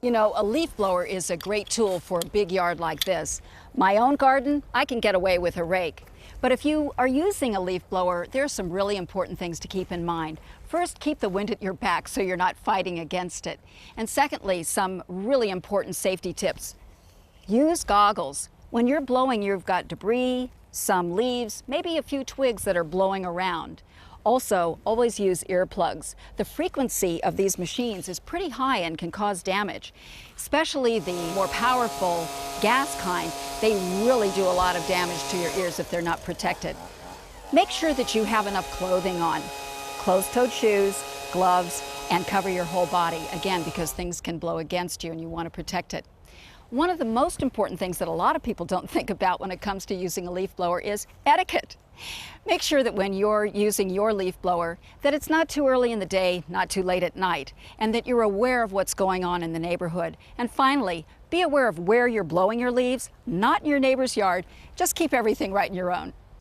You know, a leaf blower is a great tool for a big yard like this. My own garden, I can get away with a rake. But if you are using a leaf blower, there's some really important things to keep in mind. First, keep the wind at your back so you're not fighting against it. And secondly, some really important safety tips. Use goggles. When you're blowing, you've got debris, some leaves, maybe a few twigs that are blowing around. Also, always use earplugs. The frequency of these machines is pretty high and can cause damage. Especially the more powerful gas kind, they really do a lot of damage to your ears if they're not protected. Make sure that you have enough clothing on. Closed-toed shoes, gloves, and cover your whole body, again, because things can blow against you and you want to protect it. One of the most important things that a lot of people don't think about when it comes to using a leaf blower is etiquette. Make sure that when you're using your leaf blower, that it's not too early in the day, not too late at night, and that you're aware of what's going on in the neighborhood. And finally, be aware of where you're blowing your leaves, not in your neighbor's yard. Just keep everything right in your own.